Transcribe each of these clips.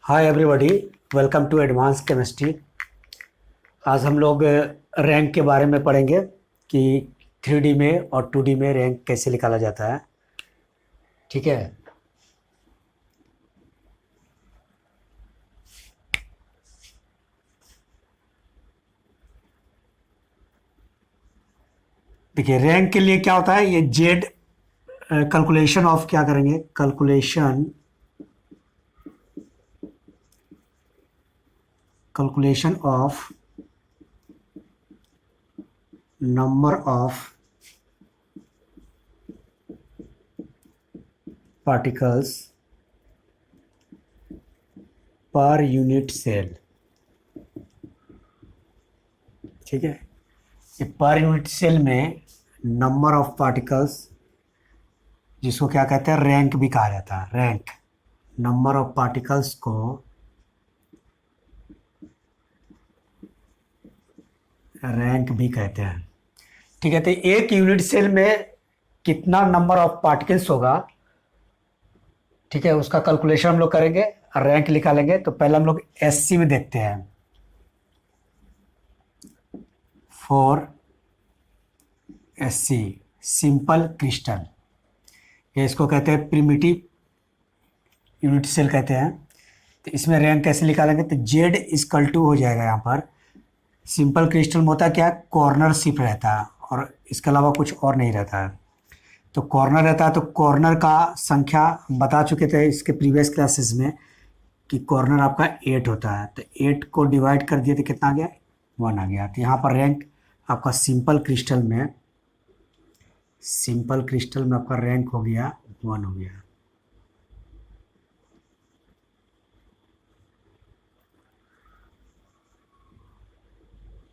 Hi everybody, welcome to advance chemistry. आज हम लोग रैंक के बारे में पढ़ेंगे कि 3D में और 2D में रैंक कैसे निकाला जाता है। ठीक है। देखिए, रैंक के लिए क्या होता है, ये जेड कैलकुलेशन ऑफ क्या करेंगे, calculation of number of particles per unit cell. ठीक है। ये पर यूनिट सेल में नंबर ऑफ पार्टिकल्स, जिसको क्या कहते हैं, रैंक भी कहा जाता है। रैंक, नंबर ऑफ पार्टिकल्स को रैंक भी कहते हैं। ठीक है। तो एक यूनिट सेल में कितना नंबर ऑफ पार्टिकल्स होगा, ठीक है, उसका कैलकुलेशन हम लोग करेंगे और रैंक निकालेंगे। तो पहले हम लोग एससी में देखते हैं। फॉर एससी, सिंपल क्रिस्टल, ये इसको कहते हैं प्रिमिटिव यूनिट सेल कहते हैं। तो इसमें रैंक कैसे निकालेंगे, तो जेड इक्वल टू हो जाएगा यहाँ पर। सिंपल क्रिस्टल में होता क्या, कॉर्नर शिफ्ट रहता है और इसके अलावा कुछ और नहीं रहता है। तो कॉर्नर रहता है, तो कॉर्नर का संख्या बता चुके थे इसके प्रीवियस क्लासेस में कि कॉर्नर आपका 8 होता है। तो 8 को डिवाइड कर दिए तो कितना आ गया, 1 आ गया। तो यहाँ पर रैंक आपका सिंपल क्रिस्टल में आपका रैंक हो गया 1 हो गया।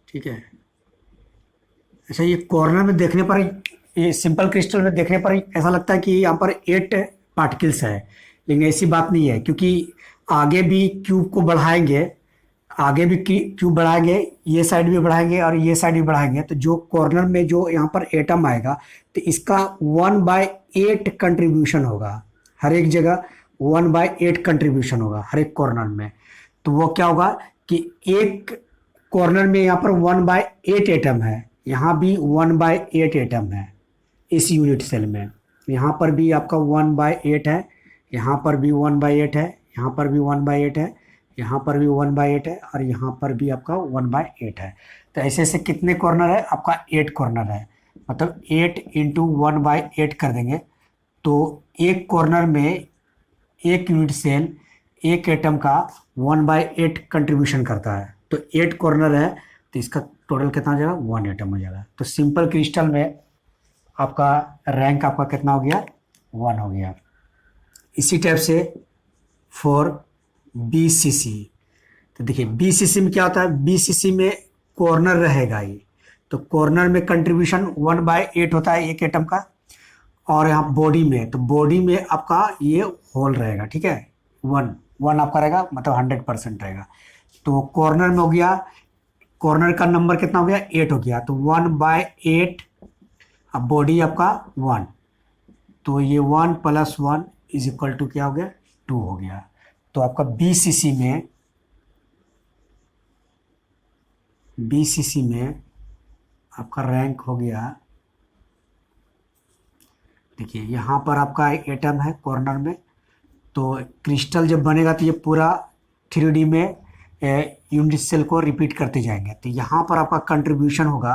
ठीक है। अच्छा, ये कॉर्नर में देखने पर, ये सिंपल क्रिस्टल में देखने पर ऐसा लगता है कि यहाँ पर 8 पार्टिकल्स है, लेकिन ऐसी बात नहीं है, क्योंकि आगे भी क्यूब को बढ़ाएंगे, आगे भी क्यूब बढ़ाएंगे, ये साइड भी बढ़ाएंगे और ये साइड भी बढ़ाएंगे। तो जो कॉर्नर में जो यहाँ पर एटम आएगा, तो इसका 1/8 कंट्रीब्यूशन होगा हर एक जगह। 1/8 कंट्रीब्यूशन होगा हर एक कॉर्नर में। तो वो क्या होगा कि एक कॉर्नर में यहाँ पर 1/8 एटम है, यहाँ भी 1/8 एटम है इस यूनिट सेल में। यहाँ पर भी आपका 1/8 है, यहाँ पर भी 1/8 है, यहाँ पर भी 1/8 है, यहाँ पर भी 1/8 है और यहाँ पर भी आपका 1/8 है। तो ऐसे ऐसे कितने कॉर्नर है, आपका 8 कॉर्नर है। मतलब 8 इंटू 1/8 कर देंगे तो एक कॉर्नर में एक यूनिट सेल एक एटम का 1/8 कंट्रीब्यूशन करता है। तो 8 कॉर्नर है, तो इसका टोटल कितना हो जाएगा, 1 एटम हो जाएगा। तो सिंपल क्रिस्टल में आपका रैंक आपका कितना हो गया, 1 हो गया। इसी टाइप से फॉर बीसीसी, तो देखिए बीसीसी में क्या होता है, बीसीसी में कॉर्नर रहेगा ये। तो कॉर्नर में कंट्रीब्यूशन 1/8 होता है एक एटम का। और यहाँ बॉडी में, तो बॉडी में आपका ये होल रहेगा। ठीक है, 1 आपका रहेगा, मतलब 100% रहेगा। तो कॉर्नर में हो गया, कॉर्नर का नंबर कितना हो गया, 8 हो गया। तो 1/8, अब बॉडी आपका 1, तो ये 1 + 1 इज इक्वल टू क्या हो गया, 2 हो गया। तो आपका बीसीसी में आपका रैंक हो गया। देखिए यहाँ पर आपका एटम है कॉर्नर में, तो क्रिस्टल जब बनेगा तो ये पूरा 3D में यूनिट सेल को रिपीट करते जाएंगे। तो यहाँ पर आपका कंट्रीब्यूशन होगा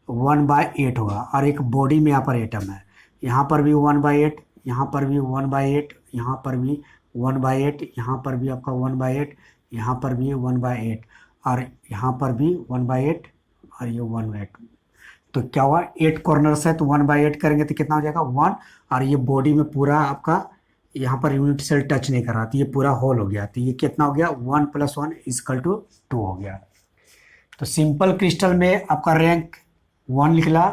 1/8 होगा। और एक बॉडी में यहाँ पर एटम है, यहाँ पर भी 1/8, यहाँ पर भी 1/8, यहाँ पर भी 1/8, यहाँ पर भी आपका 1/8, यहाँ पर भी 1/8 और यहाँ पर भी 1/8 और ये 1/8। तो क्या हुआ, 8 कॉर्नर्स है, तो 1/8 करेंगे तो कितना हो जाएगा, 1। और ये बॉडी में पूरा आपका यहाँ पर यूनिट सेल टच नहीं कर रहा, तो ये पूरा होल हो गया। तो ये कितना हो गया, 1 + 1 = 2 हो गया। तो सिंपल क्रिस्टल में आपका रैंक 1 निकला,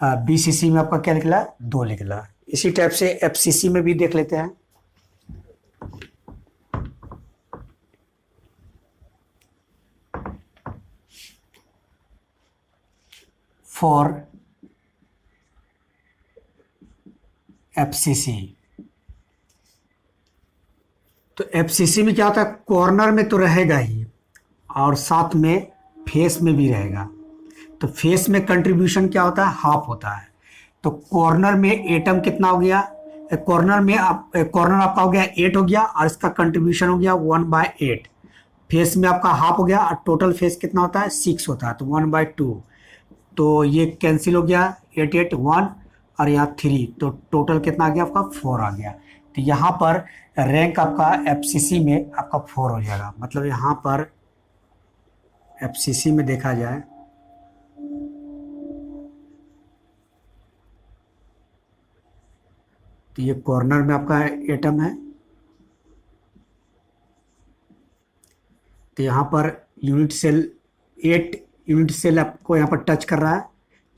बीसीसी में आपका क्या निकला, 2 निकला। इसी टाइप से एफसीसी में भी देख लेते हैं। फॉर एफसीसी, तो एफसीसी में क्या होता है, कॉर्नर में तो रहेगा ही और साथ में फेस में भी रहेगा। तो फेस में कंट्रीब्यूशन क्या होता है, हाफ होता है। तो कॉर्नर में एटम कितना हो गया, कॉर्नर आपका हो गया 8 हो गया और इसका कंट्रीब्यूशन हो गया 1/8। फेस में आपका हाफ हो गया और टोटल फेस कितना होता है, 6 होता है, तो 1/2। तो ये कैंसिल हो गया, 8 8 1 और यहाँ 3, तो टोटल कितना आ गया आपका 4 आ गया। तो यहाँ पर रैंक आपका एफसीसी में आपका 4 हो जाएगा। मतलब यहाँ पर एफसीसी में देखा जाए तो ये कॉर्नर में आपका एटम है। तो यहाँ पर यूनिट सेल 8 यूनिट सेल आपको यहाँ पर टच कर रहा है,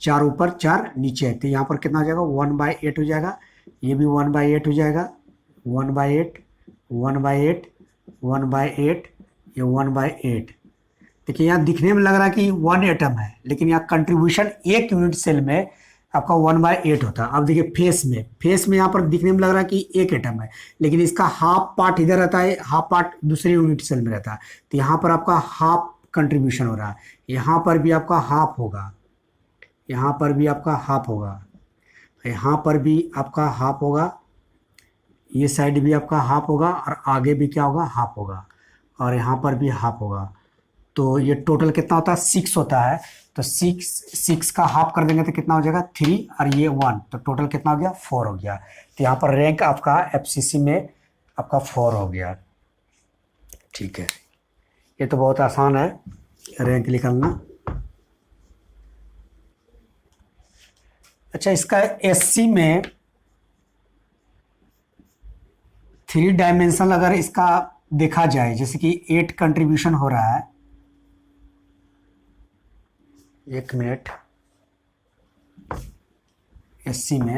4 ऊपर 4 नीचे है। तो यहाँ पर कितना हो जाएगा, 1/8 हो जाएगा। ये भी 1/8 हो जाएगा, 1/8 1/8 1/8, ये 1/8। देखिए यहाँ दिखने में लग रहा है कि 1 एटम है, लेकिन यहाँ कंट्रीब्यूशन एक यूनिट सेल में आपका 1/8 होता है। अब देखिए फेस में यहाँ पर दिखने में लग रहा है कि एक एटम है, लेकिन इसका हाफ पार्ट इधर रहता है, हाफ पार्ट दूसरे यूनिट सेल में रहता है। तो यहाँ पर आपका हाफ कंट्रीब्यूशन हो रहा है, यहाँ पर भी आपका हाफ होगा, यहाँ पर भी आपका हाफ होगा, यहाँ पर भी आपका हाफ होगा, ये साइड भी आपका हाफ होगा और आगे भी क्या होगा, हाफ होगा, और यहाँ पर भी हाफ होगा। तो ये टोटल कितना होता है, 6 होता है। तो 6 का हाफ कर देंगे तो कितना हो जाएगा, 3 और ये 1, तो टोटल कितना हो गया, 4 हो गया। तो यहाँ पर रैंक आपका एफसीसी में आपका 4 हो गया। ठीक है, ये तो बहुत आसान है रैंक निकालना। अच्छा, इसका एससी में 3 डायमेंशन अगर इसका देखा जाए, जैसे कि 8 कंट्रीब्यूशन हो रहा है, 1 मिनट, एससी में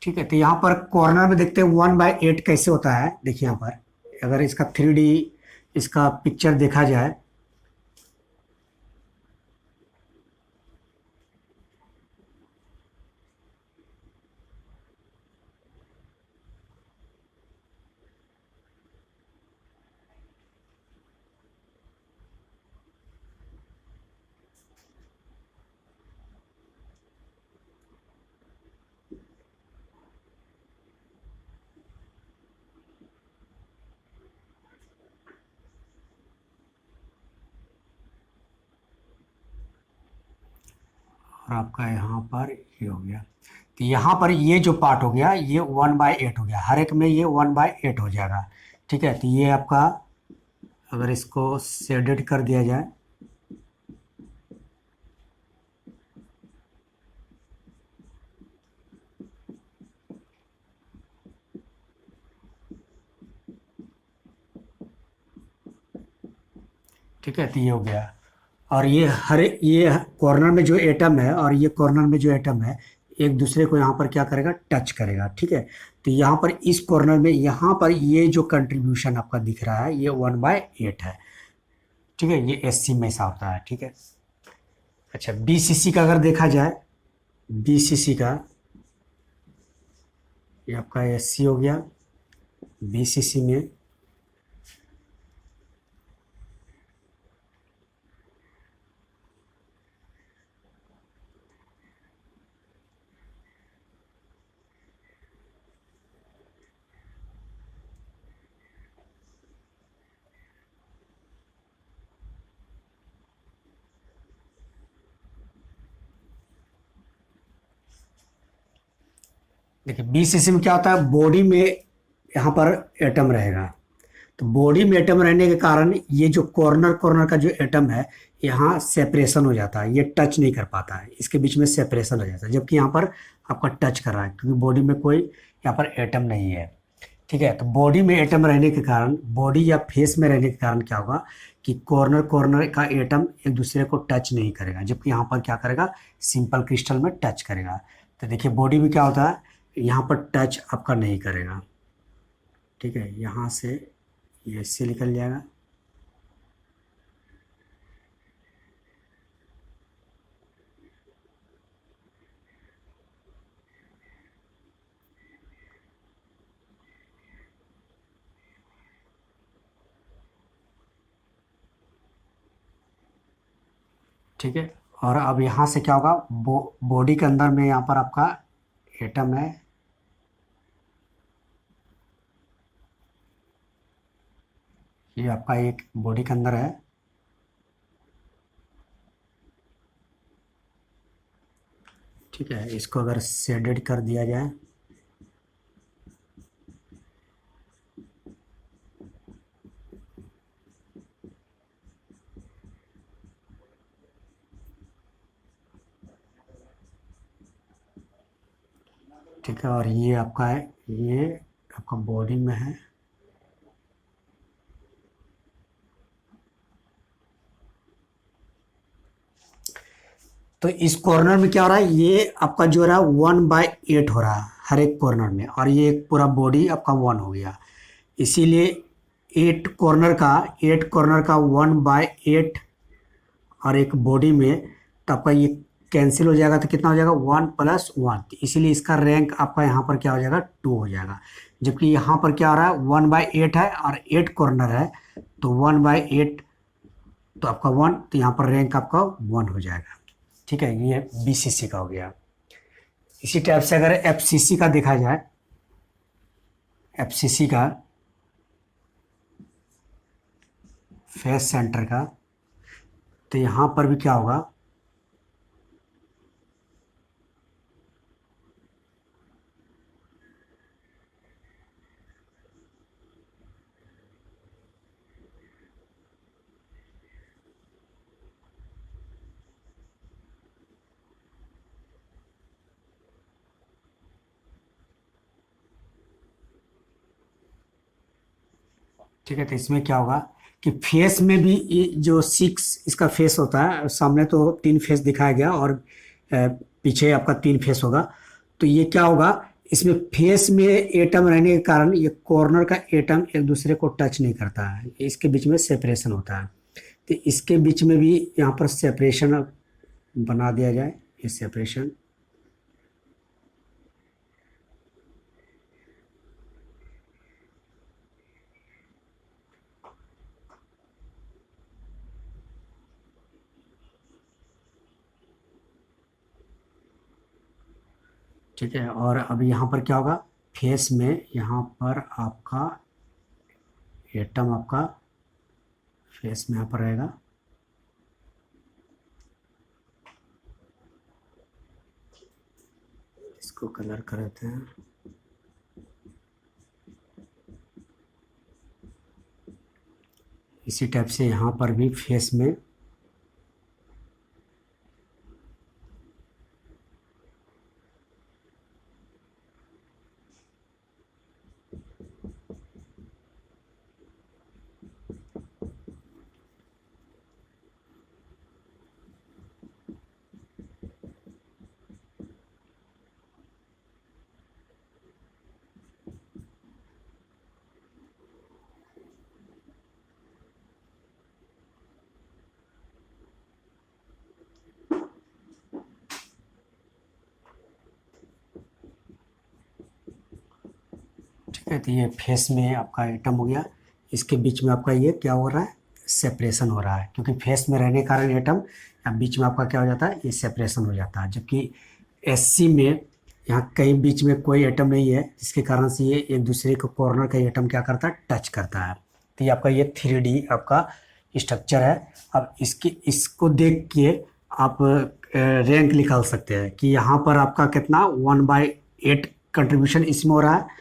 ठीक है। तो यहाँ पर कॉर्नर में देखते हैं 1/8 कैसे होता है। देखिए यहाँ पर अगर इसका 3D इसका पिक्चर देखा जाए, और आपका यहाँ पर ये हो गया। तो यहाँ पर ये जो पार्ट हो गया ये 1/8 हो गया, हर एक में ये 1/8 हो जाएगा। ठीक है, तो ये आपका अगर इसको शेडेड कर दिया जाए, ठीक है, तो ये हो गया। और ये कॉर्नर में जो एटम है और ये कॉर्नर में जो एटम है एक दूसरे को यहाँ पर क्या करेगा, टच करेगा। ठीक है, तो यहाँ पर इस कॉर्नर में यहाँ पर ये जो कंट्रीब्यूशन आपका दिख रहा है ये 1/8 है। ठीक है, ये एससी में ऐसा होता है। ठीक है, अच्छा, बीसीसी का अगर देखा जाए, बीसीसी का ये आपका एससी हो गया। बीसीसी में देखिए बीसीसी में क्या होता है, बॉडी में यहाँ पर एटम रहेगा। तो बॉडी में एटम रहने के कारण ये जो कॉर्नर कॉर्नर का जो एटम है यहाँ सेपरेशन हो जाता है, ये टच नहीं कर पाता है, इसके बीच में सेपरेशन हो जाता है, जबकि यहाँ पर आपका टच कर रहा है क्योंकि बॉडी में कोई यहाँ पर एटम नहीं है। ठीक है, तो बॉडी में एटम रहने के कारण, बॉडी या फेस में रहने के कारण क्या होगा कि कॉर्नर कॉर्नर का एटम एक दूसरे को टच नहीं करेगा, जबकि यहाँ पर क्या करेगा, सिंपल क्रिस्टल में टच करेगा। तो देखिए बॉडी में क्या होता है, यहाँ पर टच आपका नहीं करेगा, ठीक है, यहाँ से ये इससे निकल जाएगा, ठीक है। और अब यहाँ से क्या होगा, बॉडी के अंदर में यहाँ पर आपका एटम है, ये आपका एक बॉडी के अंदर है, ठीक है। इसको अगर शेडेड कर दिया जाए, ठीक है, और ये आपका है, ये आपका बॉडी में है, तो इस कॉर्नर में क्या हो रहा है, ये आपका जो रहा 1/8 हो रहा है हर एक कॉर्नर में, और ये एक पूरा बॉडी आपका 1 हो गया, इसीलिए 8 कॉर्नर का 1/8 और एक बॉडी में, तो आपका ये कैंसिल हो जाएगा, तो कितना हो जाएगा 1 + 1, इसीलिए इसका रैंक आपका यहाँ पर क्या हो जाएगा 2 हो जाएगा। जबकि यहाँ पर क्या हो रहा है 1/8 है और 8 कॉर्नर है, तो 1/8 तो आपका 1, तो यहाँ पर रैंक आपका 1 हो जाएगा, ठीक है। ये BCC का हो गया। इसी टाइप से अगर FCC का देखा जाए, FCC का फेस सेंटर का, तो यहाँ पर भी क्या होगा, ठीक है। तो इसमें क्या होगा कि फेस में भी ये जो 6 इसका फेस होता है, सामने तो 3 फेस दिखाया गया और पीछे आपका 3 फेस होगा, तो ये क्या होगा, इसमें फेस में एटम रहने के कारण ये कॉर्नर का एटम एक दूसरे को टच नहीं करता है, इसके बीच में सेपरेशन होता है, तो इसके बीच में भी यहाँ पर सेपरेशन बना दिया जाए, ये सेपरेशन, ठीक है। और अब यहाँ पर क्या होगा, फेस में यहाँ पर आपका एटम आपका फेस में यहाँ पर रहेगा, इसको कलर कर देते हैं, इसी टाइप से यहाँ पर भी फेस में ठीक है। तो ये फेस में आपका एटम हो गया, इसके बीच में आपका ये क्या हो रहा है, सेपरेशन हो रहा है, क्योंकि फेस में रहने के कारण एटम बीच में आपका क्या हो जाता है, ये सेपरेशन हो जाता है। जबकि SC में यहाँ कहीं बीच में कोई एटम नहीं है, जिसके कारण से ये एक दूसरे को कॉर्नर का एटम क्या करता है, टच करता है। तो ये आपका ये 3D आपका स्ट्रक्चर है। अब इसको देख के आप रैंक निकाल सकते हैं कि यहाँ पर आपका कितना 1/8 कंट्रीब्यूशन इसमें हो रहा है।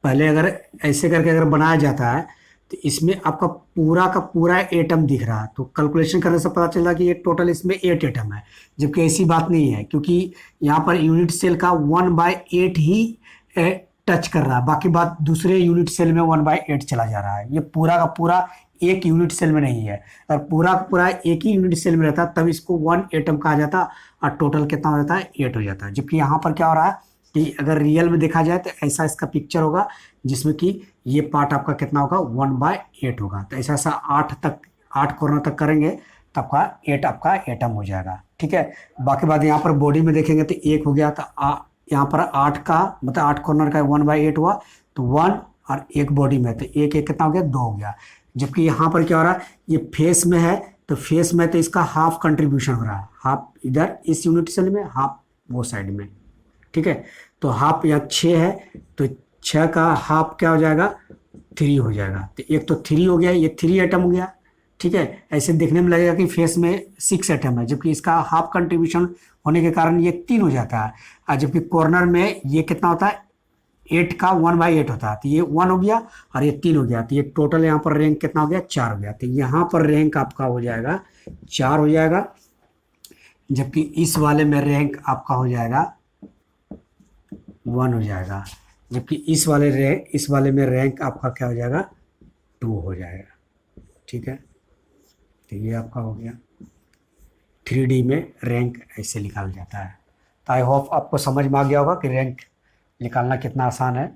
पहले अगर ऐसे करके अगर बनाया जाता है तो इसमें आपका पूरा का पूरा एटम दिख रहा है, तो कैलकुलेशन करने से पता चला कि ये टोटल इसमें 8 एटम है, जबकि ऐसी बात नहीं है, क्योंकि यहाँ पर यूनिट सेल का 1/8 ही टच कर रहा है, बाकी बात दूसरे यूनिट सेल में 1/8 चला जा रहा है। ये पूरा का पूरा एक यूनिट सेल में नहीं है। और पूरा पूरा एक ही यूनिट सेल में रहता तब इसको 1 एटम कहा जाता, और टोटल कितना हो जाता है 8 हो जाता है। जबकि यहाँ पर क्या हो रहा है कि अगर रियल में देखा जाए तो ऐसा इसका पिक्चर होगा, जिसमें कि ये पार्ट आपका कितना होगा 1/8 होगा। तो ऐसा ऐसा 8 कॉर्नर तक करेंगे तो आपका 8 आपका एटम हो जाएगा। ठीक है, बाकी बात यहाँ पर बॉडी में देखेंगे तो 1 हो गया, तो यहाँ पर 8 का मतलब 8 कॉर्नर का 1/8 हुआ, तो 1 और एक बॉडी में, तो एक एक कितना हो गया 2 हो गया। जबकि यहाँ पर क्या हो रहा है, ये फेस में है, तो फेस में तो इसका हाफ कंट्रीब्यूशन हो रहा है, हाफ इधर इस यूनिट सेल में, हाफ वो साइड में। ठीक है, तो हाफ यहाँ 6 है, तो 6 का हाफ क्या हो जाएगा 3 हो जाएगा। तो एक तो 3 हो गया, ये 3 एटम हो गया। ठीक है, ऐसे देखने में लगेगा कि फेस में 6 एटम है, जबकि इसका हाफ कंट्रीब्यूशन होने के कारण ये 3 हो जाता है। और जबकि कॉर्नर में ये कितना होता है 8 का 1/8 होता है, तो ये 1 हो गया और ये 3 हो गया, तो ये टोटल यहाँ पर रैंक कितना हो गया 4 हो गया। तो यहाँ पर रैंक आपका हो जाएगा 4 हो जाएगा, जबकि इस वाले में रैंक आपका हो जाएगा 1 हो जाएगा। जबकि इस वाले में रैंक आपका क्या हो जाएगा 2 हो जाएगा। ठीक है, तो ये आपका हो गया 3D में रैंक ऐसे निकाल जाता है। तो आई होप आपको समझ में आ गया होगा कि रैंक निकालना कितना आसान है,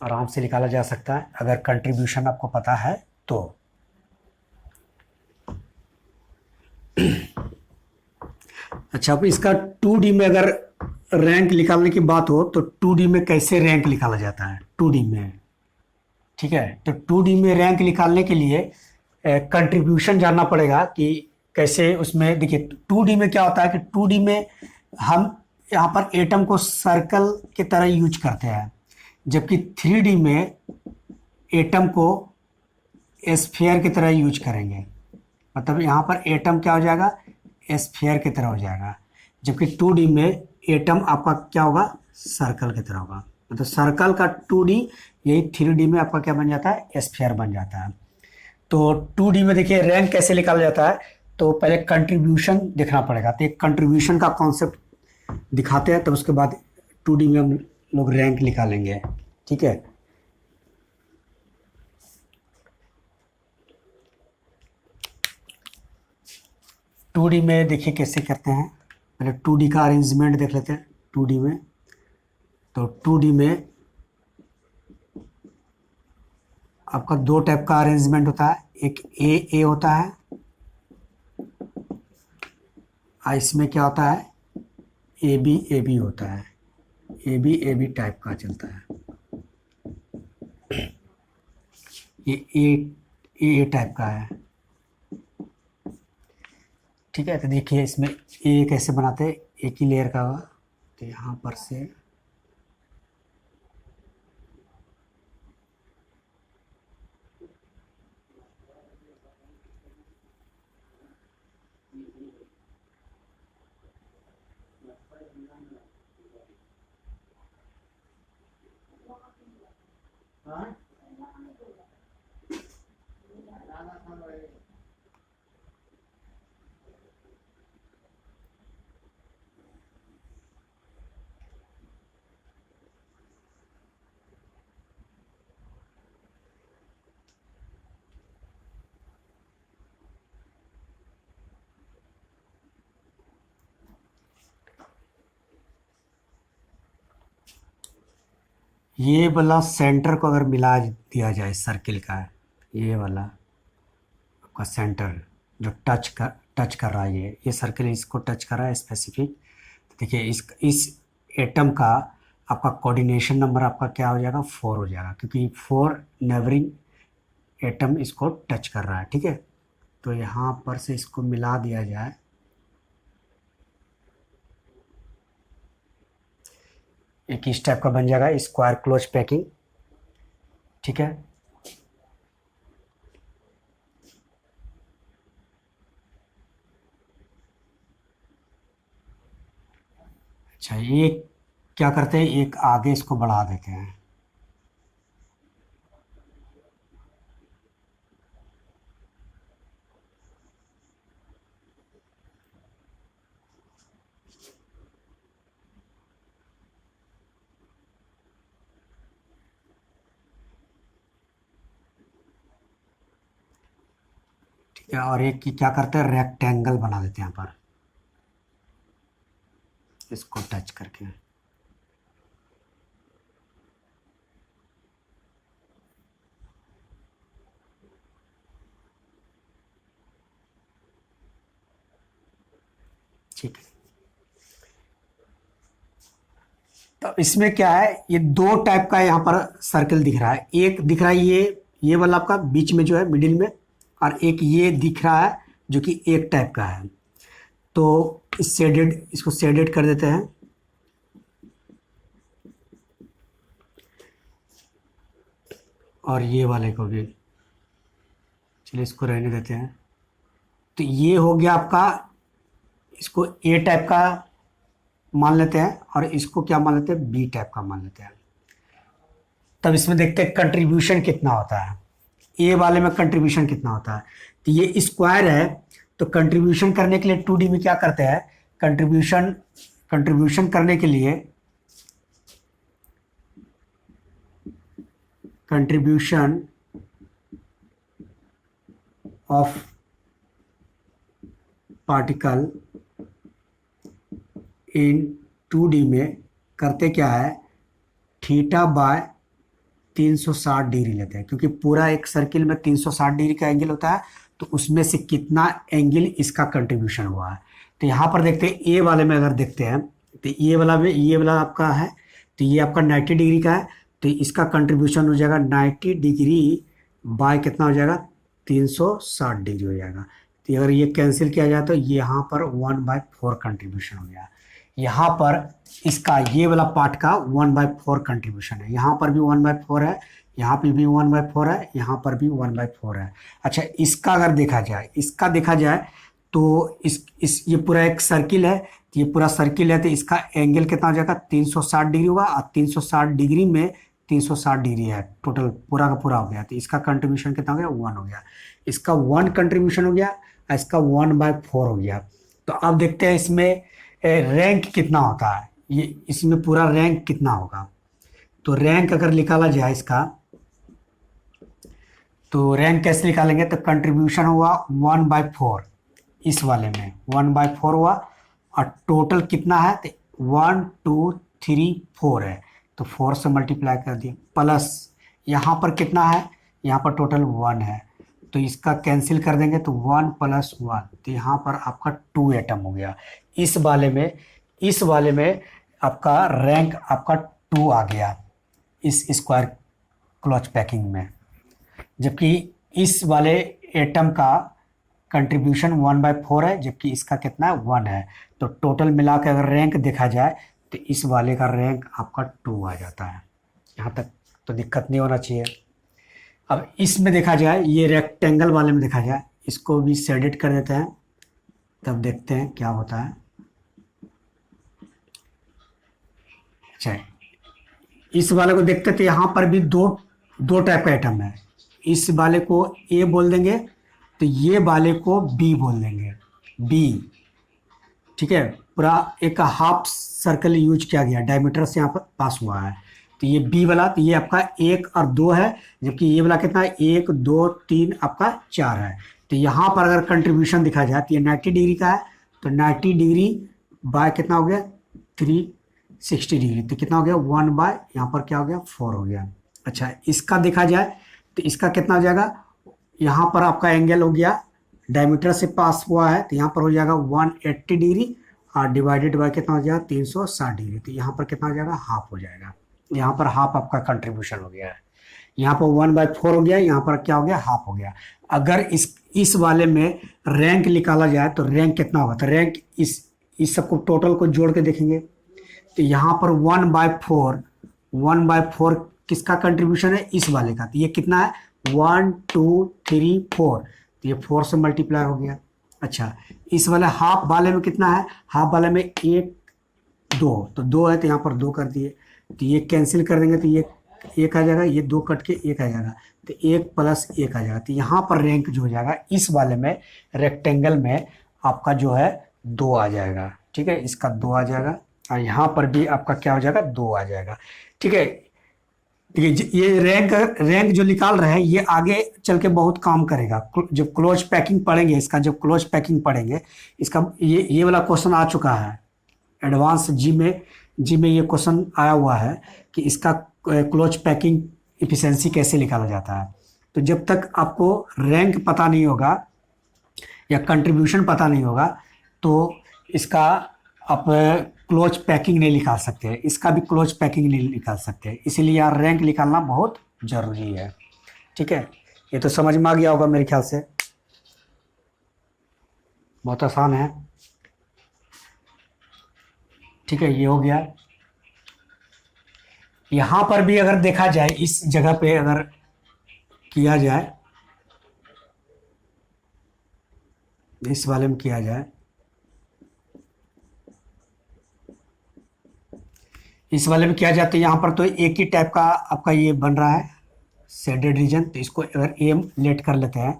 आराम से निकाला जा सकता है अगर कंट्रीब्यूशन आपको पता है तो। अच्छा, अब इसका 2D में अगर रैंक निकालने की बात हो तो 2D में कैसे रैंक निकाला जाता है 2D में। ठीक है, तो 2D में रैंक निकालने के लिए कंट्रीब्यूशन जानना पड़ेगा कि कैसे उसमें। देखिए 2D में क्या होता है कि 2D में हम यहाँ पर एटम को सर्कल की तरह यूज करते हैं, जबकि 3D में एटम को स्फीयर की तरह यूज करेंगे। मतलब यहाँ पर एटम क्या हो जाएगा स्फीयर की तरह हो जाएगा, जबकि 2D में एटम आपका क्या होगा सर्कल की तरह होगा। मतलब सर्कल का 2D, यही 3D में आपका क्या बन जाता है स्फीयर बन जाता है। तो 2D में देखिए रैंक कैसे निकाला जाता है, तो पहले कंट्रीब्यूशन देखना पड़ेगा। तो एक कंट्रीब्यूशन का कॉन्सेप्ट दिखाते हैं, तो उसके बाद 2D में हम लोग रैंक निकालेंगे। ठीक है, टू डी में देखिए कैसे करते हैं। पहले 2D का अरेंजमेंट देख लेते हैं 2D में। तो 2D में आपका 2 टाइप का अरेंजमेंट होता है, एक ए होता है, और इसमें क्या होता है ए बी होता है, ए बी टाइप का चलता है। ये ए टाइप का है। ठीक है, तो देखिए इसमें ए कैसे बनाते हैं, एक ही लेयर का होगा। तो यहाँ पर से ये वाला सेंटर को अगर मिला दिया जाए सर्किल का, ये वाला आपका सेंटर जो टच कर रहा है, ये सर्किल इसको टच कर रहा है स्पेसिफिक। देखिए इस एटम का आपका कोऑर्डिनेशन नंबर आपका क्या हो जाएगा 4 हो जाएगा, क्योंकि 4 नेबरिंग एटम इसको टच कर रहा है। ठीक है, तो यहाँ पर से इसको मिला दिया जाए, एक इस टाइप का बन जाएगा स्क्वायर क्लोज पैकिंग। ठीक है, अच्छा ये क्या करते हैं एक आगे इसको बढ़ा देते हैं। और एक की क्या करते हैं, रेक्टेंगल बना देते हैं यहाँ पर, इसको टच करके। ठीक है, तो इसमें क्या है, ये दो टाइप का यहाँ पर सर्कल दिख रहा है। एक दिख रहा है ये वाला आपका बीच में जो है मिडिल में, और एक ये दिख रहा है जो कि एक टाइप का है। तो इसको शेडेड कर देते हैं। और ये वाले को भी, चलिए इसको रहने देते हैं। तो ये हो गया आपका, इसको ए टाइप का मान लेते हैं, और इसको क्या मान लेते हैं, बी टाइप का मान लेते हैं। तब इसमें देखते हैं कंट्रीब्यूशन कितना होता है, ए वाले में कंट्रीब्यूशन कितना होता है। तो ये स्क्वायर है, तो कंट्रीब्यूशन करने के लिए 2D में क्या करते हैं, कंट्रीब्यूशन करने के लिए contribution of particle in 2D में करते क्या है, थीटा बाय 360 डिग्री लेते हैं, क्योंकि पूरा एक सर्किल में 360 डिग्री का एंगल होता है, तो उसमें से कितना एंगल इसका कंट्रीब्यूशन हुआ है। तो यहाँ पर देखते हैं ए वाले में, अगर देखते हैं तो ये वाला आपका है, तो ये आपका 90 डिग्री का है, तो इसका कंट्रीब्यूशन हो जाएगा 90 डिग्री बाय कितना हो जाएगा, 360 डिग्री हो जाएगा। तो अगर ये कैंसिल किया जाए तो यहाँ पर 1/4 कंट्रीब्यूशन हो गया। यहाँ पर इसका ये वाला पार्ट का 1/4 कंट्रीब्यूशन है, यहाँ पर भी 1/4 है, यहाँ पे भी 1/4 है, यहाँ पर भी 1/4 है। अच्छा, इसका अगर देखा जाए तो इस ये पूरा एक सर्किल है, तो ये पूरा सर्किल है, तो इसका एंगल कितना हो जाएगा, 360 डिग्री होगा, और 360 डिग्री में 360 डिग्री है, टोटल पूरा का पूरा हो गया। तो इसका कंट्रीब्यूशन कितना हो गया, 1 हो गया। इसका 1 कंट्रीब्यूशन हो गया, और इसका 1/4 हो गया। तो अब देखते हैं इसमें रैंक कितना होता है, ये इसमें पूरा रैंक कितना होगा। तो रैंक अगर निकाला जाए इसका, तो रैंक कैसे निकालेंगे, तो कंट्रीब्यूशन हुआ 1/4, इस वाले में 1/4 हुआ, और टोटल कितना है, तो 1 2 3 4 है, तो 4 से मल्टीप्लाई कर दिए, प्लस यहाँ पर कितना है, यहाँ पर टोटल 1 है, तो इसका कैंसिल कर देंगे, तो 1 + 1, तो यहाँ पर आपका 2 एटम हो गया। इस वाले में आपका रैंक आपका 2 आ गया इस स्क्वायर क्लच पैकिंग में, जबकि इस वाले एटम का कंट्रीब्यूशन 1/4 है, जबकि इसका कितना है, 1 है। तो टोटल मिला के अगर रैंक देखा जाए तो इस वाले का रैंक आपका 2 आ जाता है। यहाँ तक तो दिक्कत नहीं होना चाहिए। अब इसमें देखा जाए, ये रेक्टेंगल वाले में देखा जाए, इसको भी शेडेड कर देते हैं, तब देखते हैं क्या होता है। अच्छा, इस वाले को देखते थे, यहाँ पर भी दो टाइप का आइटम है। इस वाले को ए बोल देंगे, तो ये वाले को बी बोल देंगे, बी। ठीक है, पूरा एक हाफ सर्कल यूज किया गया, डायमीटर से यहाँ पर पास हुआ है। तो ये बी वाला, तो ये आपका 1 और 2 है, जबकि ये वाला कितना है, 1 2 3 आपका 4 है। तो यहाँ पर अगर कंट्रीब्यूशन दिखा जाए तो ये 90 डिग्री का है, तो 90 डिग्री बाय कितना हो गया, 360 डिग्री, तो कितना हो गया, 1 बाय यहाँ पर क्या हो गया, 4 हो गया। अच्छा, इसका देखा जाए तो इसका कितना हो जाएगा, यहाँ पर आपका एंगल हो गया, डायमीटर से पास हुआ है, तो यहाँ पर हो जाएगा 180 डिग्री, और डिवाइडेड बाय कितना हो जाएगा, 360 डिग्री, तो यहाँ पर कितना हो जाएगा, हाफ हो जाएगा। यहाँ पर हाफ आपका कंट्रीब्यूशन हो गया है, यहाँ पर 1/4 हो गया, यहाँ पर क्या हो गया, हाफ हो गया। अगर इस वाले में रैंक निकाला जाए तो रैंक कितना होगा, तो रैंक इस सबको टोटल को जोड़ के देखेंगे, तो यहाँ पर 1/4 किसका कंट्रीब्यूशन है, इस वाले का, तो ये कितना है, 1 2 3 4, तो ये 4 से मल्टीप्लाई हो गया। अच्छा, इस वाले हाफ वाले में कितना है, हाफ वाले में 1 2, तो 2 है, तो यहाँ पर 2 कर दिए, तो ये कैंसिल कर देंगे, तो ये 1 आ जाएगा, ये 2 कट के 1 आ जाएगा, तो 1 + 1 आ जाएगा। तो यहाँ पर रैंक जो हो जाएगा, इस वाले में रेक्टेंगल में आपका जो है 2 आ जाएगा। ठीक है, इसका 2 आ जाएगा, और यहाँ पर भी आपका क्या हो जाएगा, 2 आ जाएगा। ठीक है, देखिए ये रैंक रैंक जो निकाल रहे हैं ये आगे चल के बहुत काम करेगा। जब क्लोज पैकिंग पढ़ेंगे, इसका जब क्लोज पैकिंग पढ़ेंगे, इसका ये वाला क्वेश्चन आ चुका है एडवांस जी में ये क्वेश्चन आया हुआ है कि इसका क्लोज पैकिंग इफिशिएंसी कैसे निकाला जाता है। तो जब तक आपको रैंक पता नहीं होगा या कंट्रीब्यूशन पता नहीं होगा तो इसका आप क्लोज पैकिंग नहीं निकाल सकते, इसका भी क्लोज पैकिंग नहीं निकाल सकते। इसीलिए यार रैंक निकालना बहुत ज़रूरी है। ठीक है, ये तो समझ में आ गया होगा मेरे ख्याल से, बहुत आसान है। ठीक है, ये हो गया। यहाँ पर भी अगर देखा जाए, इस जगह पे अगर किया जाए, इस वाले में किया जाए, इस वाले में किया जाता है यहाँ पर तो एक ही टाइप का आपका ये बन रहा है शेडेड रीजन। तो इसको अगर एम लेट कर लेते हैं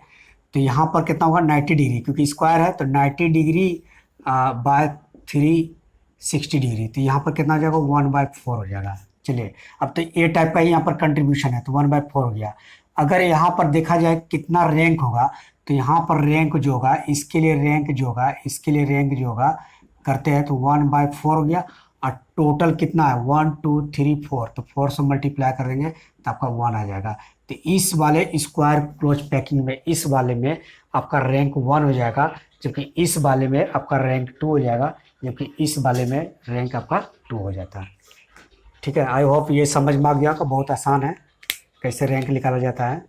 तो यहाँ पर कितना होगा 90 डिग्री, क्योंकि स्क्वायर है तो 90 डिग्री बाय 360 डिग्री, तो यहाँ पर कितना हो जाएगा 1/4 हो जाएगा। चलिए, अब तो ए टाइप का ही यहाँ पर कंट्रीब्यूशन है तो 1/4 हो गया। अगर यहाँ पर देखा जाए कितना रैंक होगा तो यहाँ पर रैंक जो होगा, इसके लिए रैंक जो होगा, इसके लिए रैंक जो होगा करते हैं तो 1/4 हो गया। और टोटल कितना है 1 2 3 4, तो 4 से मल्टीप्लाई करेंगे तो आपका 1 आ जाएगा। तो इस वाले स्क्वायर क्लोज पैकिंग में, इस वाले में आपका रैंक 1 हो जाएगा, जबकि इस वाले में आपका रैंक 2 हो जाएगा, जबकि इस वाले में रैंक आपका 2 हो जाता है। ठीक है, आई होप ये समझ में आ गया कि बहुत आसान है कैसे रैंक निकाला जाता है।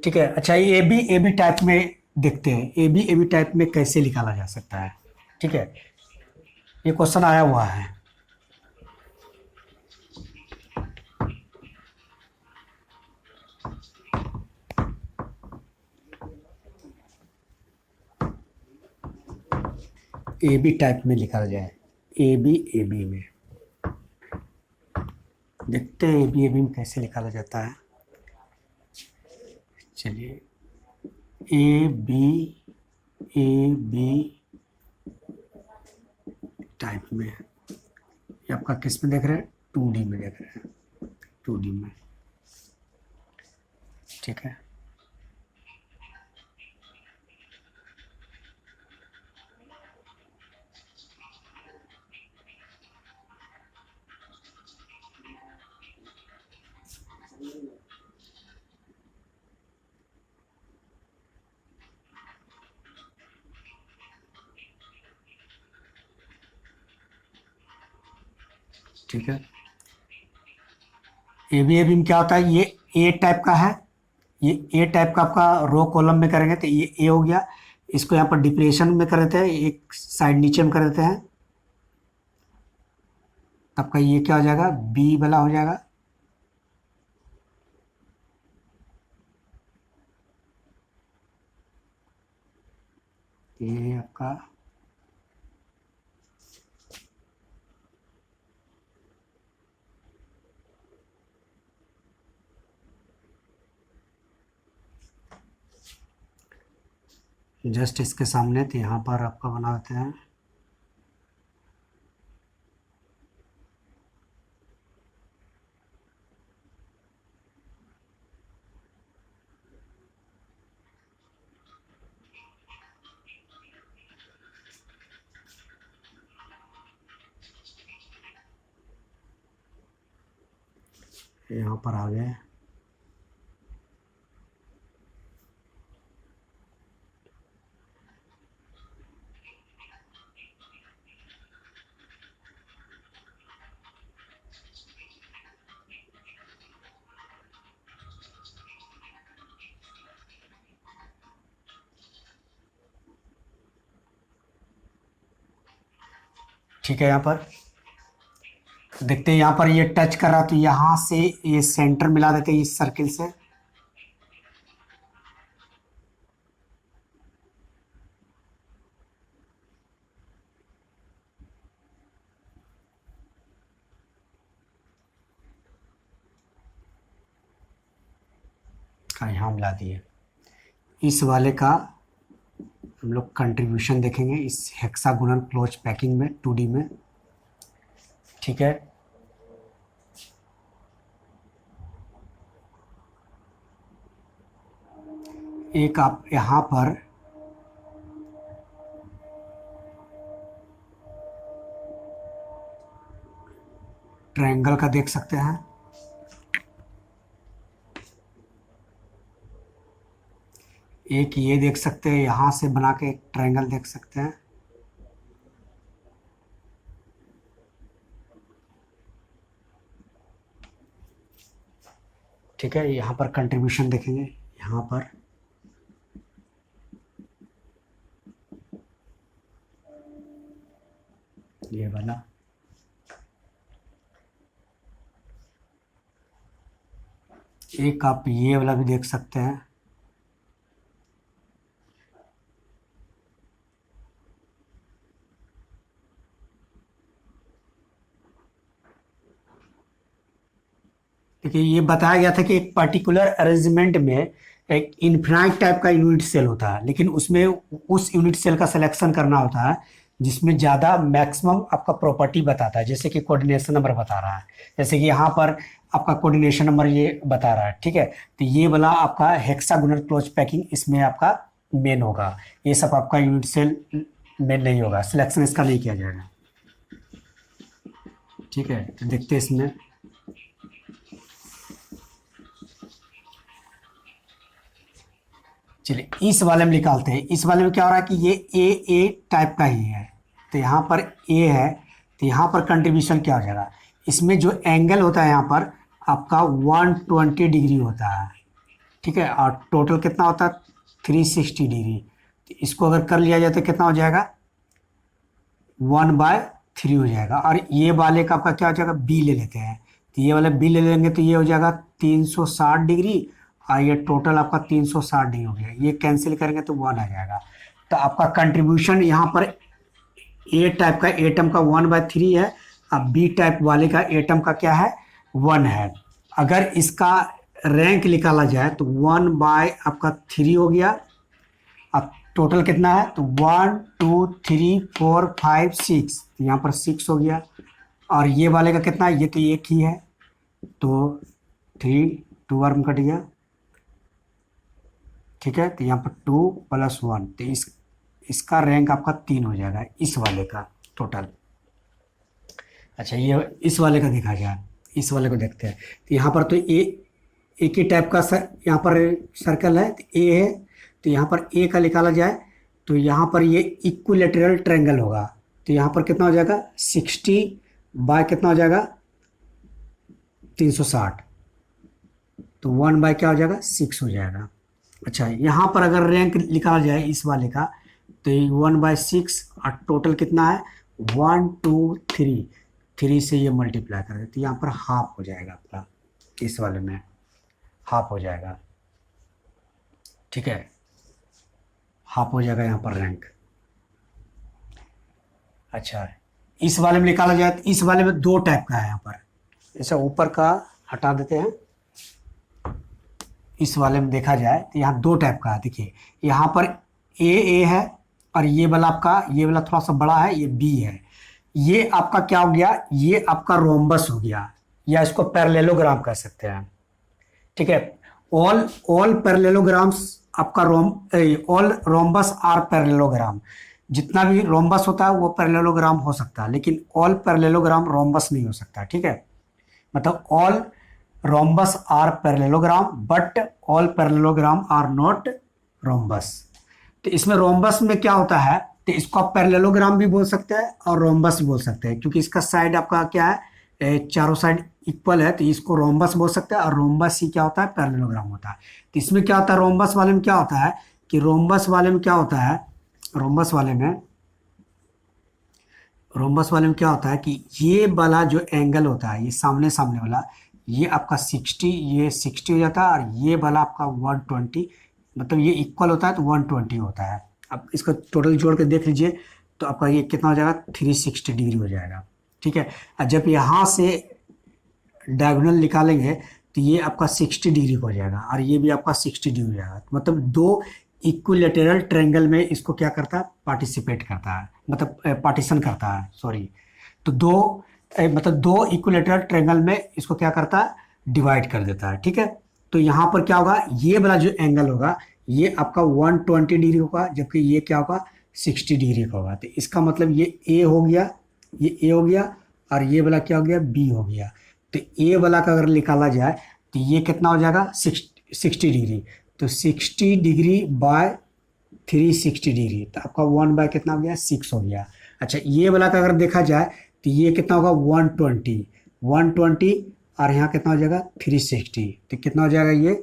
ठीक है, अच्छा ये ए बी टाइप में देखते हैं, ए बी टाइप में कैसे निकाला जा सकता है। ठीक है, ये क्वेश्चन आया हुआ है। ए बी टाइप में निकाला जाए, ए बी में देखते हैं ए बी में कैसे निकाला जाता है। चलिए, ए बी टाइप में, ये आपका किस में देख रहे हैं 2D में देख रहे हैं, 2D में। ठीक है, ठीक है। ए बी में क्या होता है, ये ए टाइप का है, ये ए टाइप का आपका रो कॉलम में करेंगे तो ये ए हो गया। इसको यहाँ पर डिप्रेशन में कर देते हैं, एक साइड नीचे में कर देते हैं, आपका ये क्या हो जाएगा बी वाला हो जाएगा। ये आपका जस्ट इसके सामने, तो यहाँ पर आपका बना देते हैं। यहाँ पर आ गए। ठीक है, यहाँ पर देखते हैं, यहाँ पर ये टच कर रहा तो यहाँ से ये सेंटर मिला देते हैं इस सर्किल से। यहाँ मिला दिए। इस वाले का हम लोग कंट्रीब्यूशन देखेंगे इस हेक्सागोनल क्लोज पैकिंग में 2D में। ठीक है, एक आप यहाँ पर ट्रायंगल का देख सकते हैं, एक ये देख सकते हैं, यहाँ से बना के एक ट्रायंगल देख सकते हैं। ठीक है, यहाँ पर कंट्रीब्यूशन देखेंगे, यहाँ पर ये वाला, एक आप ये वाला भी देख सकते हैं। देखिए, ये बताया गया था कि एक पर्टिकुलर अरेंजमेंट में एक इन्फिनाइट टाइप का यूनिट सेल होता है, लेकिन उसमें उस यूनिट सेल का सिलेक्शन करना होता है जिसमें ज़्यादा मैक्सिमम आपका प्रॉपर्टी बताता है, जैसे कि कोऑर्डिनेशन नंबर बता रहा है। जैसे कि यहाँ पर आपका कोऑर्डिनेशन नंबर ये बता रहा है। ठीक है, तो ये वाला आपका हेक्सागोनल क्लोज पैकिंग इसमें आपका मेन होगा। ये सब आपका यूनिट सेल मेन नहीं होगा, सिलेक्शन इसका नहीं किया जाएगा। ठीक है, तो देखते हैं इसमें। चलिए इस वाले में निकालते हैं। इस वाले में क्या हो रहा है कि ये ए टाइप का ही है, तो यहाँ पर ए है, तो यहाँ पर कंट्रीब्यूशन क्या हो जाएगा, इसमें जो एंगल होता है यहाँ पर आपका 120 डिग्री होता है। ठीक है, और टोटल कितना होता है 360 डिग्री। तो इसको अगर कर लिया जाए तो कितना हो जाएगा 1/3 हो जाएगा। और ये वाले का आपका क्या हो जाएगा, बी ले लेते हैं, तो ये वाला बी ले लेंगे तो ये हो जाएगा 360 डिग्री, और ये टोटल आपका 360 डिग्री हो गया। ये कैंसिल करेंगे तो 1 आ जाएगा। तो आपका कंट्रीब्यूशन यहाँ पर ए टाइप का एटम का 1/3 है, अब बी टाइप वाले का एटम का क्या है 1 है। अगर इसका रैंक निकाला जाए तो 1/3 हो गया। अब टोटल कितना है तो 1 2 3 4 5 6, तो यहाँ पर 6 हो गया। और ये वाले का कितना है, ये तो एक ही है, तो 3 2 बार में कट गया। ठीक है, तो यहाँ पर 2 + 1, तो इसका रैंक आपका 3 हो जाएगा इस वाले का टोटल। अच्छा, ये इस वाले का देखा जाए, इस वाले को देखते हैं। तो यहाँ पर तो एक ही टाइप का यहाँ पर सर्कल है, तो ए है, तो यहाँ पर ए का निकाला जाए तो यहाँ पर ये इक्विलेटरल ट्रायंगल होगा। तो यहाँ पर कितना हो जाएगा 60 बाय कितना हो जाएगा 360, तो 1 बाय क्या हो जाएगा 6 हो जाएगा। अच्छा, यहाँ पर अगर रैंक निकाला जाए इस वाले का तो 1/6, और टोटल कितना है 1 2 3 से ये मल्टीप्लाई कर देते, यहाँ पर हाफ हो जाएगा आपका, इस वाले में हाफ हो जाएगा। ठीक है, हाफ हो जाएगा यहाँ पर रैंक। अच्छा, इस वाले में निकाला जाए तो इस वाले में 2 टाइप का है। यहाँ पर ऐसा ऊपर का हटा देते हैं, इस वाले में देखा जाए तो यहाँ 2 टाइप का है। देखिए यहाँ पर ए है, और ये वाला आपका ये वाला थोड़ा सा बड़ा है, ये बी है। ये आपका क्या हो गया, ये आपका रोम्बस हो गया, या इसको पैरेललोग्राम कह सकते हैं। ठीक है, ऑल पैरेललोग्राम्स आपका ऑल रोम्बस आर पैरेललोग्राम। जितना भी रोम्बस होता है वो पैरेललोग्राम हो सकता है, लेकिन ऑल पैरेललोग्राम रोम्बस नहीं हो सकता। ठीक है, मतलब all rhombus are parallelogram but all parallelogram are not rhombus. तो इसमें रोम्बस में क्या होता है, तो इसको आप पैरेललोग्राम भी बोल सकते हैं और रोम्बस भी बोल सकते हैं, क्योंकि इसका साइड आपका क्या है चारों साइड इक्वल है, तो इसको रोम्बस बोल सकते हैं। और रोम्बस ही क्या होता है पैरेललोग्राम होता है। तो इसमें क्या होता है रोम्बस वाले में क्या होता है कि रोम्बस वाले में क्या होता है क्या होता है कि ये वाला जो एंगल होता है, ये सामने वाला, ये आपका 60, ये 60 हो जाता है, और ये वाला आपका 120, मतलब ये इक्वल होता है तो 120 होता है। अब इसका टोटल जोड़ के देख लीजिए तो आपका ये कितना हो जाएगा 360 डिग्री हो जाएगा। ठीक है, और जब यहाँ से डायगोनल निकालेंगे तो ये आपका 60 डिग्री हो जाएगा, और ये भी आपका 60 डिग्री हो जाएगा। मतलब 2 इक्विलेटरल ट्रायंगल में इसको क्या करता है पार्टिसिपेट करता है, मतलब पार्टीशन करता है, सॉरी। तो 2 इक्विलेटरल ट्रायंगल में इसको क्या करता है डिवाइड कर देता है। ठीक है, तो यहाँ पर क्या होगा, ये वाला जो एंगल होगा ये आपका 120 डिग्री होगा, जबकि ये क्या होगा 60 डिग्री का होगा। तो इसका मतलब ये ए हो गया, ये ए हो गया, और ये वाला क्या हो गया बी हो गया। तो ए वाला का अगर निकाला जाए तो ये कितना हो जाएगा 60 डिग्री। तो 60 डिग्री बाय 360 डिग्री, तो आपका 1/कितना हो गया 6 हो गया। अच्छा ये वाला का अगर देखा जाए तो ये कितना होगा 120 और यहाँ कितना हो जाएगा 360, तो कितना हो जाएगा ये,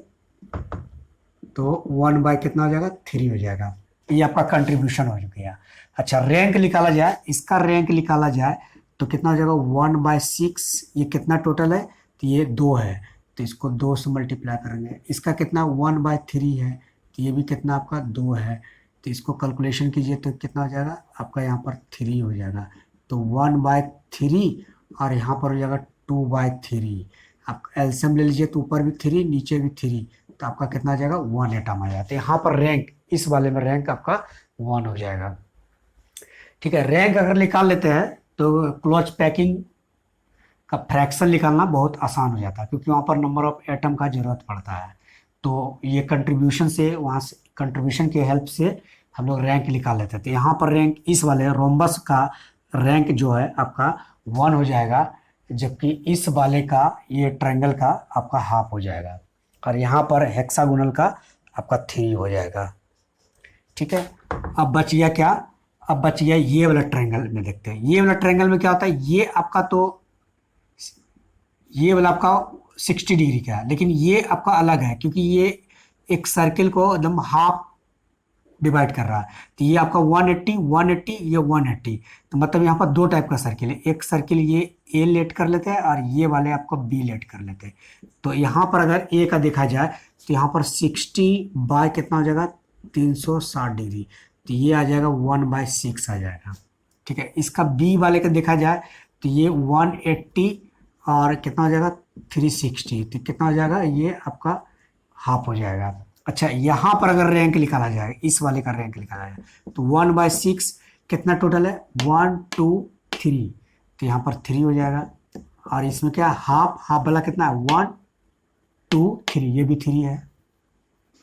तो 1/कितना हो जाएगा 3 हो जाएगा। ये आपका कंट्रीब्यूशन हो गया। अच्छा रैंक निकाला जाए, इसका रैंक निकाला जाए तो कितना हो जाएगा 1/6, ये कितना टोटल है, तो ये 2 है, तो इसको 2 से मल्टीप्लाई करेंगे। इसका कितना 1/3 है, तो ये भी कितना आपका 2 है, तो इसको कैलकुलेशन कीजिए तो कितना हो जाएगा आपका यहाँ पर 3 हो जाएगा। तो 1/3 और यहाँ पर हो जाएगा 2/3। आप एलसीएम ले लीजिए तो ऊपर भी 3 नीचे भी 3, तो आपका कितना आ जाएगा 1 एटम आ जाता है। यहाँ पर रैंक, इस वाले में रैंक आपका 1 हो जाएगा। ठीक है, रैंक अगर निकाल लेते हैं तो क्लोज पैकिंग का फ्रैक्शन निकालना बहुत आसान हो जाता है, क्योंकि वहाँ पर नंबर ऑफ एटम का जरूरत पड़ता है। तो ये कंट्रीब्यूशन से, वहाँ से कंट्रीब्यूशन के हेल्प से हम लोग रैंक निकाल लेते हैं। तो यहाँ पर रैंक इस वाले रोम्बस का रैंक जो है आपका 1 हो जाएगा, जबकि इस वाले का, ये ट्रायंगल का आपका हाफ हो जाएगा, और यहाँ पर हेक्सागोनल का आपका 3 हो जाएगा। ठीक है, अब बच गया क्या, अब बच गया ये वाला ट्रायंगल में देखते हैं। ये वाला ट्रायंगल में क्या होता है, ये आपका तो ये वाला आपका 60 डिग्री का है, लेकिन ये आपका अलग है, क्योंकि ये एक सर्किल को एकदम हाफ डिवाइड कर रहा है। तो ये आपका 180, ये 180, तो मतलब यहाँ पर 2 टाइप का सर्किल है। एक सर्किल ये ए लेट कर लेते हैं और ये वाले आपको बी लेट कर लेते हैं। तो यहाँ पर अगर ए का देखा जाए तो यहाँ पर 60 कितना हो जाएगा 360 डिग्री, तो ये आ जाएगा 1/6 आ जाएगा। ठीक है, इसका बी वाले का देखा जाए तो ये 180 और कितना हो जाएगा 360, तो कितना हो जाएगा ये आपका हाफ हो जाएगा। अच्छा यहाँ पर अगर रैंक निकाला जाए, इस वाले का रैंक निकाला जाए तो 1/6 कितना टोटल है 1 2 3, तो यहाँ पर 3 हो जाएगा। और इसमें क्या हाफ, हाफ वाला कितना है 1 2 3, ये भी 3 है,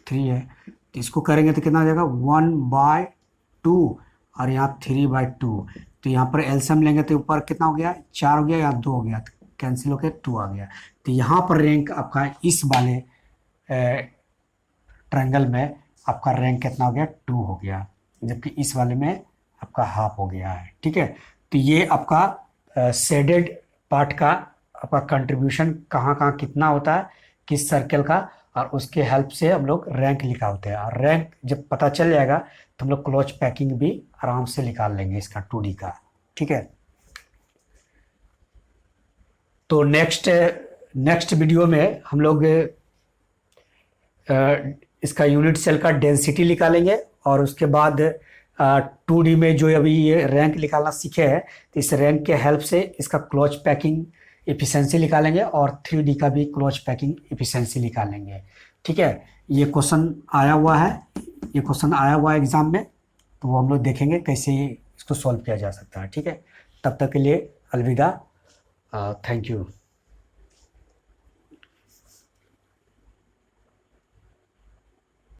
3 है, तो इसको करेंगे तो कितना हो जाएगा 1/2 और यहाँ 3/2। तो यहाँ पर एलसीएम लेंगे तो ऊपर कितना हो गया 4 हो गया, यहाँ 2 हो गया, तो कैंसिल होकर 2 आ गया। तो यहाँ पर रैंक आपका इस वाले ट्रायंगल में आपका रैंक कितना हो गया 2 हो गया, जबकि इस वाले में आपका हाफ हो गया है। ठीक है, तो ये आपका शेडेड पार्ट का आपका कंट्रीब्यूशन कहाँ कहाँ कितना होता है किस सर्कल का, और उसके हेल्प से हम लोग रैंक निकालते हैं। और रैंक जब पता चल जाएगा तो हम लोग क्लोज पैकिंग भी आराम से निकाल लेंगे इसका 2D का। ठीक है, तो नेक्स्ट वीडियो में हम लोग इसका यूनिट सेल का डेंसिटी निकालेंगे, और उसके बाद 2D में जो अभी ये रैंक निकालना सीखे हैं तो इस रैंक के हेल्प से इसका क्लोज पैकिंग एफिशिएंसी निकालेंगे, और 3D का भी क्लोज पैकिंग एफिशिएंसी निकालेंगे। ठीक है, ये क्वेश्चन आया हुआ है, ये क्वेश्चन आया हुआ है एग्जाम में, तो वो हम लोग देखेंगे कैसे इसको सॉल्व किया जा सकता है। ठीक है, तब तक के लिए अलविदा, थैंक यू।